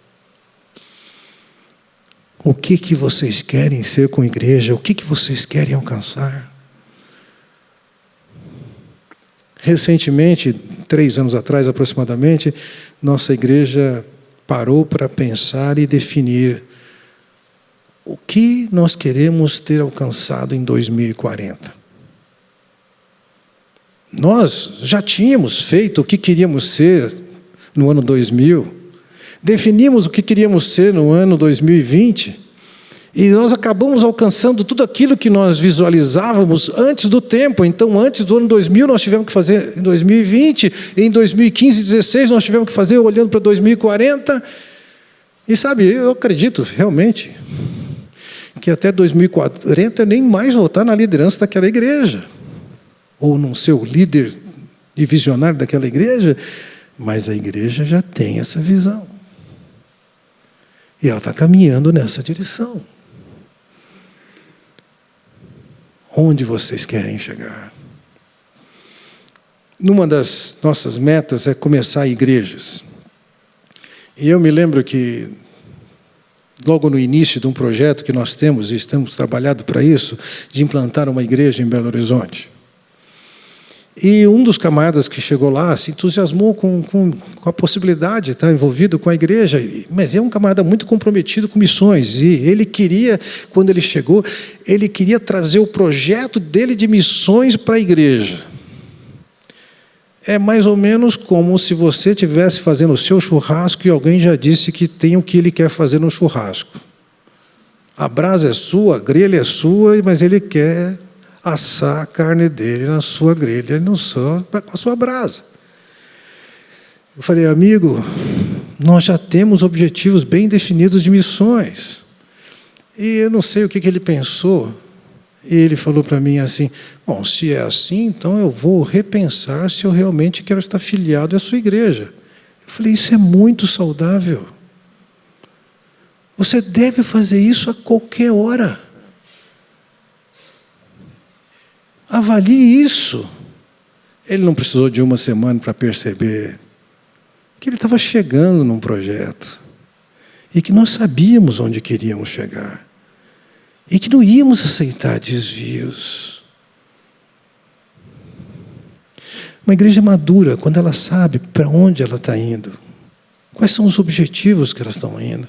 O que vocês querem ser com a igreja? O que vocês querem alcançar? Recentemente, 3 anos atrás aproximadamente, nossa igreja parou para pensar e definir o que nós queremos ter alcançado em 2040. Nós já tínhamos feito o que queríamos ser no ano 2000, definimos o que queríamos ser no ano 2020, e nós acabamos alcançando tudo aquilo que nós visualizávamos antes do tempo. Então, antes do ano 2000, nós tivemos que fazer em 2020, em 2015 e 2016, nós tivemos que fazer olhando para 2040. E sabe, eu acredito realmente que até 2040 eu nem mais vou estar na liderança daquela igreja, ou não ser o líder e visionário daquela igreja, mas a igreja já tem essa visão. E ela está caminhando nessa direção. Onde vocês querem chegar? Numa das nossas metas é começar igrejas. E eu me lembro que, logo no início de um projeto que nós temos, e estamos trabalhando para isso, de implantar uma igreja em Belo Horizonte. E um dos camaradas que chegou lá se entusiasmou com a possibilidade de estar envolvido com a igreja, mas é um camarada muito comprometido com missões, e ele queria, quando ele chegou, ele queria trazer o projeto dele de missões para a igreja. É mais ou menos como se você estivesse fazendo o seu churrasco e alguém já disse que tem o que ele quer fazer no churrasco. A brasa é sua, a grelha é sua, mas ele quer assar a carne dele na sua grelha, não só com a sua brasa. Eu falei, amigo, nós já temos objetivos bem definidos de missões. E eu não sei o que ele pensou. E ele falou para mim assim, bom, se é assim, então eu vou repensar se eu realmente quero estar filiado à sua igreja. Eu falei, isso é muito saudável. Você deve fazer isso a qualquer hora. Avalie isso. Ele não precisou de uma semana para perceber que ele estava chegando num projeto e que nós sabíamos onde queríamos chegar e que não íamos aceitar desvios. Uma igreja madura, quando ela sabe para onde ela está indo, quais são os objetivos que elas estão indo,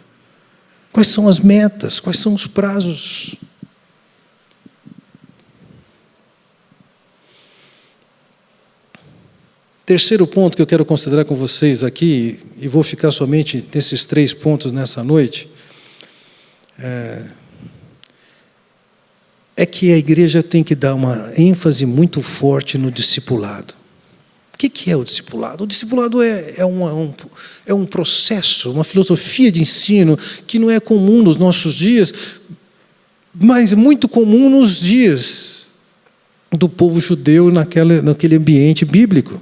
quais são as metas, quais são os prazos. Terceiro ponto que eu quero considerar com vocês aqui, e vou ficar somente nesses 3 pontos nessa noite, é que a igreja tem que dar uma ênfase muito forte no discipulado. O que é o discipulado? O discipulado é um processo, uma filosofia de ensino que não é comum nos nossos dias, mas muito comum nos dias do povo judeu naquele ambiente bíblico.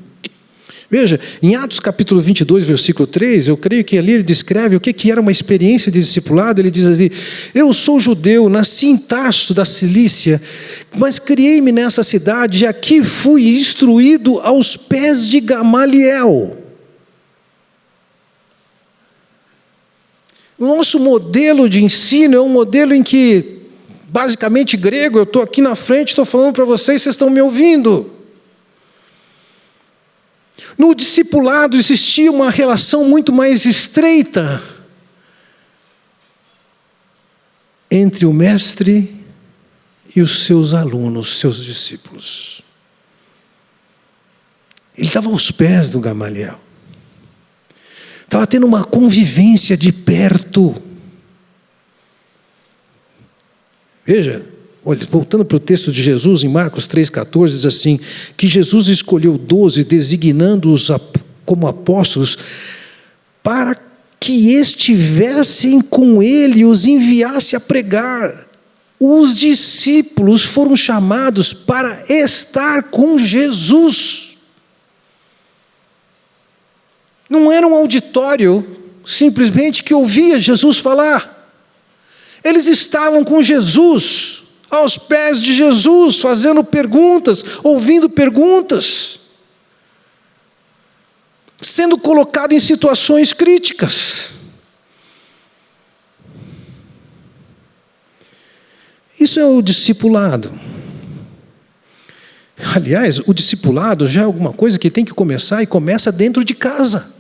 Veja, em Atos capítulo 22, versículo 3, eu creio que ali ele descreve o que era uma experiência de discipulado. Ele diz assim, eu sou judeu, nasci em Tarso da Cilícia, mas criei-me nessa cidade e aqui fui instruído aos pés de Gamaliel. O nosso modelo de ensino é um modelo em que, basicamente grego, eu estou aqui na frente, estou falando para vocês, vocês estão me ouvindo. No discipulado existia uma relação muito mais estreita entre o mestre e os seus alunos, seus discípulos. Ele estava aos pés do Gamaliel. Estava tendo uma convivência de perto. Veja, olha, voltando para o texto de Jesus, em Marcos 3,14, diz assim, que Jesus escolheu 12, designando-os como apóstolos, para que estivessem com ele e os enviasse a pregar Os discípulos foram chamados para estar com Jesus. Não era um auditório simplesmente que ouvia Jesus falar. Eles estavam com Jesus, aos pés de Jesus, fazendo perguntas, ouvindo perguntas, sendo colocado em situações críticas. Isso é o discipulado. Aliás, o discipulado já é alguma coisa que tem que começar e começa dentro de casa.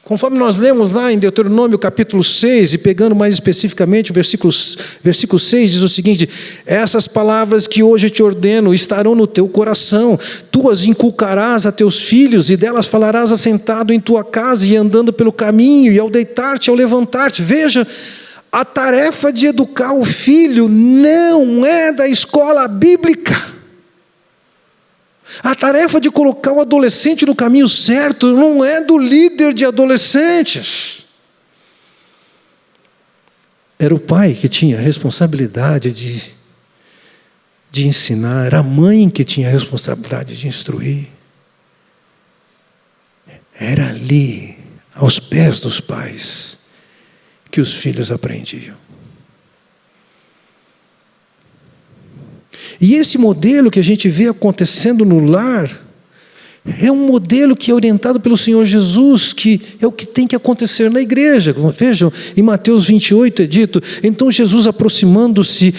Conforme nós lemos lá em Deuteronômio capítulo 6, e pegando mais especificamente o versículo 6, diz o seguinte: essas palavras que hoje te ordeno estarão no teu coração, tu as inculcarás a teus filhos, e delas falarás assentado em tua casa e andando pelo caminho, e ao deitar-te, ao levantar-te. Veja, a tarefa de educar o filho não é da escola bíblica. A tarefa de colocar o adolescente no caminho certo não é do líder de adolescentes. Era o pai que tinha a responsabilidade de ensinar, era a mãe que tinha a responsabilidade de instruir. Era ali, aos pés dos pais, que os filhos aprendiam. E esse modelo que a gente vê acontecendo no lar é um modelo que é orientado pelo Senhor Jesus, que é o que tem que acontecer na igreja. Vejam, em Mateus 28 é dito: então Jesus, aproximando-se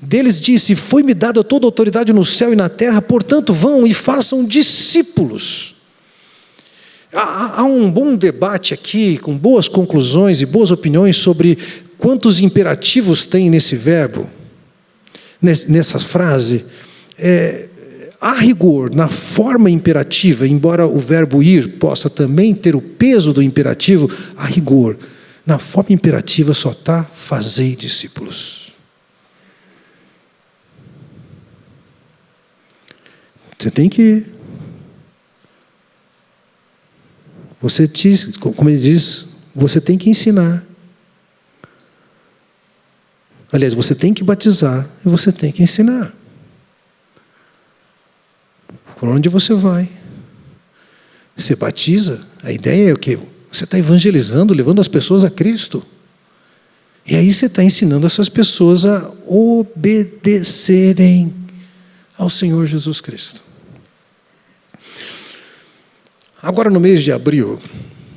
deles disse: foi-me dada toda a autoridade no céu e na terra, portanto vão e façam discípulos. Há um bom debate aqui, com boas conclusões e boas opiniões sobre quantos imperativos tem nesse verbo, nessa frase. A rigor, na forma imperativa, embora o verbo ir possa também ter o peso do imperativo, a rigor, na forma imperativa só está: fazei discípulos. Você tem que ir. Como ele diz, você tem que ensinar. Aliás, você tem que batizar e você tem que ensinar. Por onde você vai? Você batiza, a ideia é o quê? Você está evangelizando, levando as pessoas a Cristo. E aí você está ensinando essas pessoas a obedecerem ao Senhor Jesus Cristo. Agora, no mês de abril,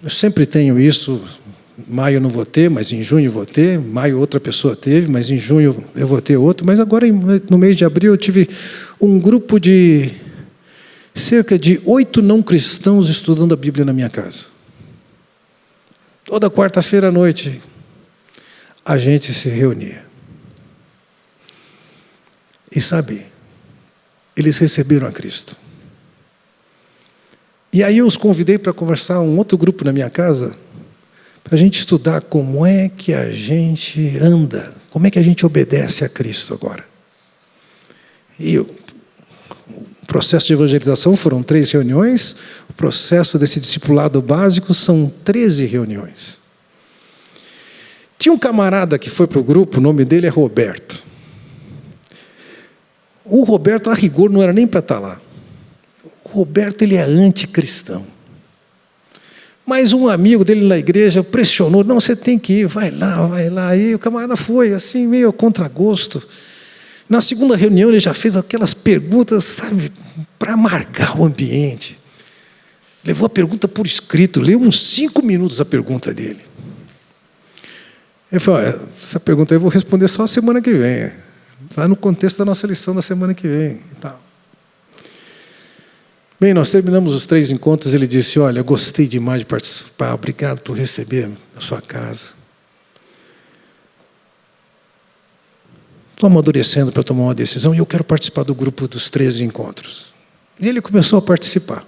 eu sempre tenho isso. Maio eu não vou ter, mas em junho eu vou ter. Maio outra pessoa teve, mas em junho eu vou ter outro. Mas agora, no mês de abril, eu tive um grupo de cerca de 8 não cristãos estudando a Bíblia na minha casa. Toda quarta-feira à noite, a gente se reunia. E sabe, eles receberam a Cristo. E aí eu os convidei para conversar um outro grupo na minha casa, para a gente estudar como é que a gente anda, como é que a gente obedece a Cristo agora. E o processo de evangelização foram 3 reuniões, o processo desse discipulado básico são 13 reuniões. Tinha um camarada que foi para o grupo, o nome dele é Roberto. O Roberto, a rigor, não era nem para estar lá. O Roberto, ele é anticristão. Mas um amigo dele na igreja pressionou: não, você tem que ir, vai lá. E o camarada foi, assim, meio a contragosto. Na segunda reunião ele já fez aquelas perguntas, sabe, para amargar o ambiente. Levou a pergunta por escrito, leu uns 5 minutos a pergunta dele. Ele falou: essa pergunta eu vou responder só a semana que vem. Está no contexto da nossa lição da semana que vem. E tal. Bem, nós terminamos os 3 encontros. Ele disse: olha, eu gostei demais de participar, obrigado por receber na sua casa. Estou amadurecendo para tomar uma decisão e eu quero participar do grupo dos 13 encontros. E ele começou a participar.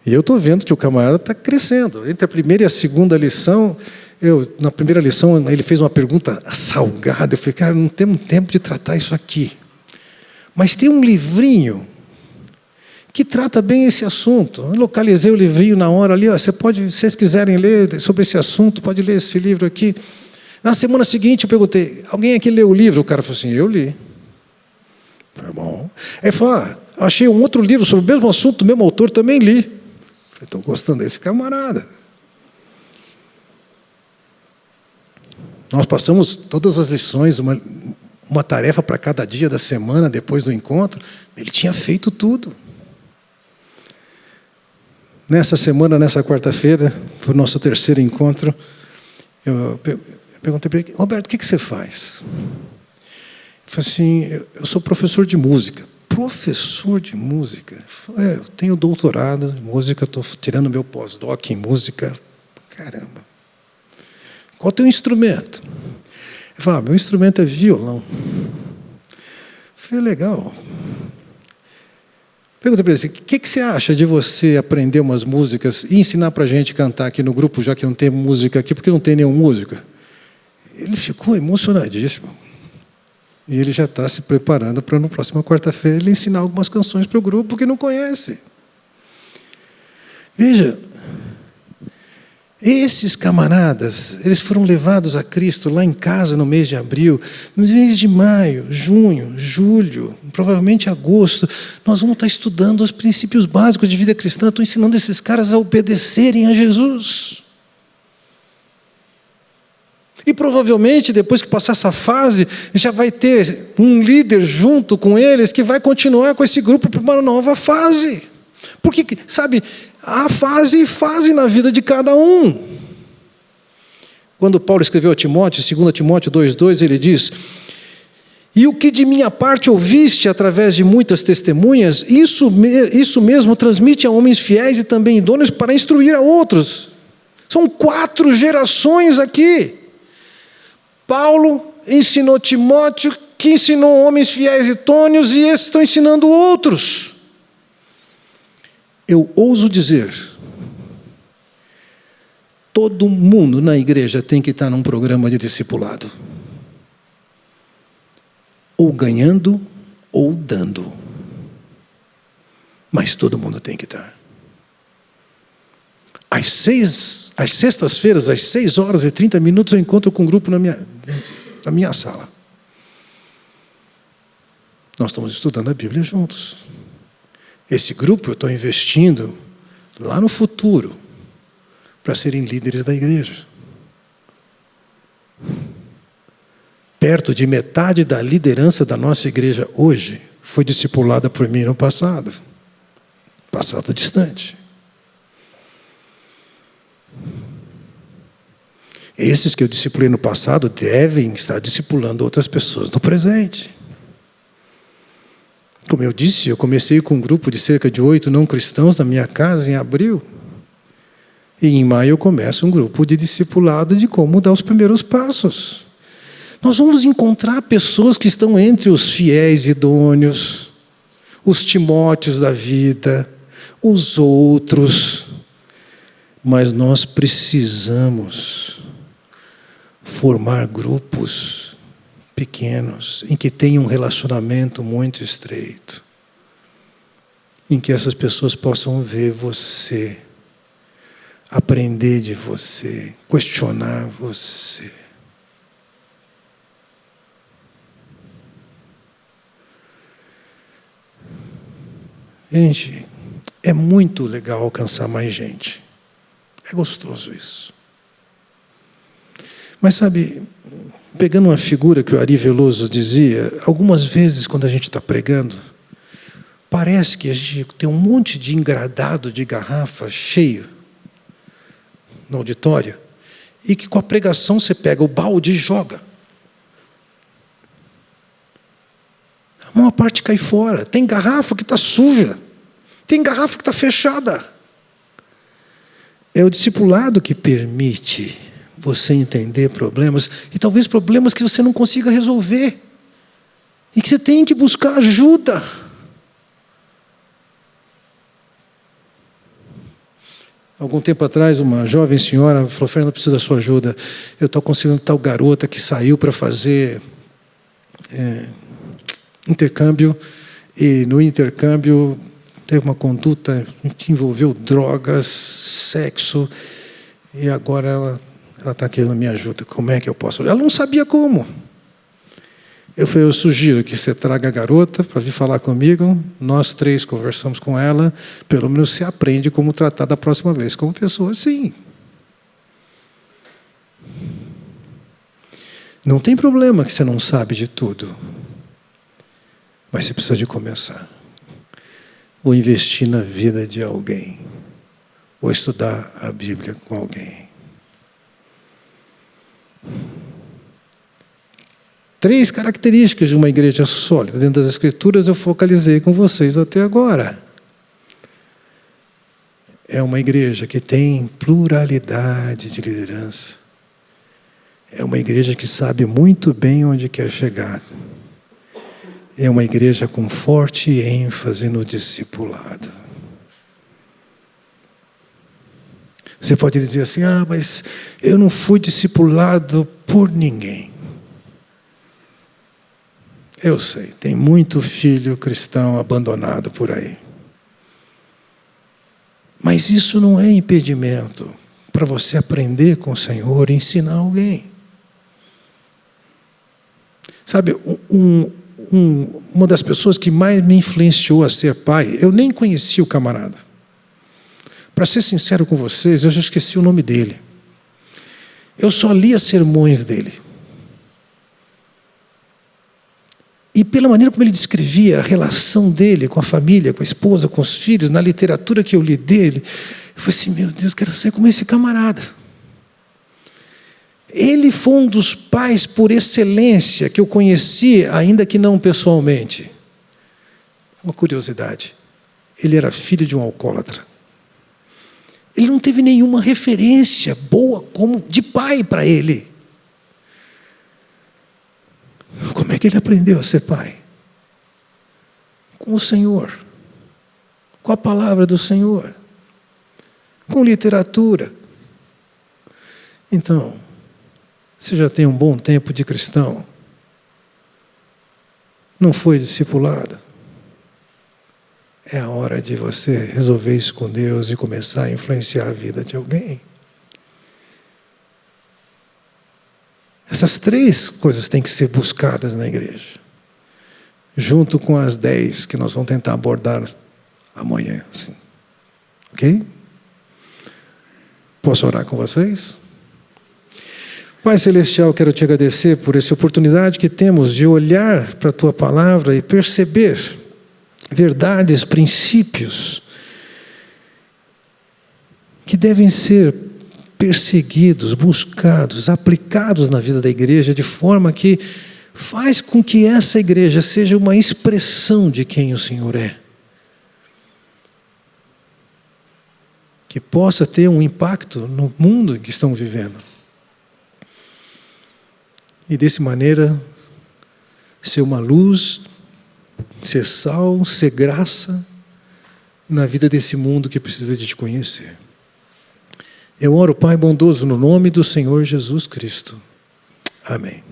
E eu estou vendo que o camarada está crescendo. Entre a primeira e a segunda lição, na primeira lição ele fez uma pergunta salgada. Eu falei: cara, não temos tempo de tratar isso aqui. Mas tem um livrinho que trata bem esse assunto. Eu localizei o livrinho na hora ali, ó, se vocês quiserem ler sobre esse assunto, pode ler esse livro aqui. Na semana seguinte eu perguntei, alguém aqui leu o livro? O cara falou assim, eu li. Foi bom. Ele falou, achei um outro livro sobre o mesmo assunto, do mesmo autor, também li. Estou gostando desse camarada. Nós passamos todas as lições, uma tarefa para cada dia da semana, depois do encontro. Ele tinha feito tudo. Nessa semana, nessa quarta-feira, foi o nosso terceiro encontro, eu perguntei para ele, Roberto, o que você faz? Ele falou assim, eu sou professor de música. Professor de música? Eu tenho doutorado em música, estou tirando meu pós-doc em música. Caramba. Qual é o teu instrumento? Ele falou, meu instrumento é violão. Eu falei, legal. Perguntei para ele, o que você acha de você aprender umas músicas e ensinar para a gente cantar aqui no grupo, já que não tem música aqui, porque não tem nenhum músico? Ele ficou emocionadíssimo. E ele já está se preparando para, na próxima quarta-feira, ele ensinar algumas canções para o grupo que não conhece. Veja, esses camaradas, eles foram levados a Cristo lá em casa no mês de abril, no mês de maio, junho, julho, provavelmente agosto, nós vamos estar estudando os princípios básicos de vida cristã. Estou ensinando esses caras a obedecerem a Jesus. E provavelmente, depois que passar essa fase, já vai ter um líder junto com eles que vai continuar com esse grupo para uma nova fase. Porque, sabe, há fase e fase na vida de cada um. Quando Paulo escreveu a Timóteo, 2 Timóteo 2,2, ele diz, e o que de minha parte ouviste através de muitas testemunhas, isso mesmo transmite a homens fiéis e também idôneos para instruir a outros. São 4 gerações aqui. Paulo ensinou Timóteo, que ensinou homens fiéis e idôneos, e esses estão ensinando outros. Eu ouso dizer, todo mundo na igreja tem que estar num programa de discipulado. Ou ganhando, ou dando. Mas todo mundo tem que estar. Às sextas-feiras, às 6h30, eu encontro com um grupo na minha sala. Nós estamos estudando a Bíblia juntos. Esse grupo eu estou investindo lá no futuro para serem líderes da igreja. Perto de metade da liderança da nossa igreja hoje foi discipulada por mim no passado. Passado distante. Esses que eu discipulei no passado devem estar discipulando outras pessoas no presente. Como eu disse, eu comecei com um grupo de cerca de 8 não cristãos na minha casa em abril. E em maio eu começo um grupo de discipulado de como dar os primeiros passos. Nós vamos encontrar pessoas que estão entre os fiéis idôneos, os Timóteos da vida, os outros. Mas nós precisamos formar grupos pequenos, em que tenham um relacionamento muito estreito, em que essas pessoas possam ver você, aprender de você, questionar você. Gente, é muito legal alcançar mais gente. É gostoso isso. Mas sabe, pegando uma figura que o Ari Veloso dizia, algumas vezes quando a gente está pregando, parece que a gente tem um monte de engradado de garrafa cheio no auditório, e que com a pregação você pega o balde e joga. A maior parte cai fora. Tem garrafa que está suja. Tem garrafa que está fechada. É o discipulado que permite você entender problemas, e talvez problemas que você não consiga resolver, e que você tem que buscar ajuda. Algum tempo atrás, uma jovem senhora falou, Fernando, eu preciso da sua ajuda. Eu estou conseguindo tal garota que saiu para fazer intercâmbio, e no intercâmbio teve uma conduta que envolveu drogas, sexo, e agora ela está querendo minha ajuda. Como é que eu posso? Ela não sabia como. Eu falei, eu sugiro que você traga a garota para vir falar comigo, nós 3 conversamos com ela, pelo menos você aprende como tratar da próxima vez como pessoa assim. Não tem problema que você não sabe de tudo, mas você precisa de começar. Ou investir na vida de alguém, ou estudar a Bíblia com alguém. 3 características de uma igreja sólida. Dentro das Escrituras eu focalizei com vocês até agora. É uma igreja que tem pluralidade de liderança. É uma igreja que sabe muito bem onde quer chegar. É uma igreja com forte ênfase no discipulado. Você pode dizer assim, mas eu não fui discipulado por ninguém. Eu sei, tem muito filho cristão abandonado por aí. Mas isso não é impedimento para você aprender com o Senhor e ensinar alguém. Sabe, uma das pessoas que mais me influenciou a ser pai, eu nem conheci o camarada. Para ser sincero com vocês, eu já esqueci o nome dele. Eu só lia sermões dele. E pela maneira como ele descrevia a relação dele com a família, com a esposa, com os filhos, na literatura que eu li dele, eu falei assim, meu Deus, quero ser como esse camarada. Ele foi um dos pais por excelência que eu conheci, ainda que não pessoalmente. Uma curiosidade, ele era filho de um alcoólatra. Ele não teve nenhuma referência boa como de pai para ele. Como é que ele aprendeu a ser pai? Com o Senhor, com a palavra do Senhor, com literatura. Então, você já tem um bom tempo de cristão, não foi discipulado, é a hora de você resolver isso com Deus e começar a influenciar a vida de alguém. Essas 3 coisas têm que ser buscadas na igreja, junto com as 10 que nós vamos tentar abordar amanhã. Assim. Ok? Posso orar com vocês? Pai Celestial, quero te agradecer por essa oportunidade que temos de olhar para a Tua Palavra e perceber verdades, princípios que devem ser perseguidos, buscados, aplicados na vida da igreja, de forma que faz com que essa igreja seja uma expressão de quem o Senhor é. Que possa ter um impacto no mundo em que estão vivendo. E dessa maneira, ser uma luz, ser sal, ser graça na vida desse mundo que precisa de te conhecer. Eu oro, Pai bondoso, no nome do Senhor Jesus Cristo. Amém.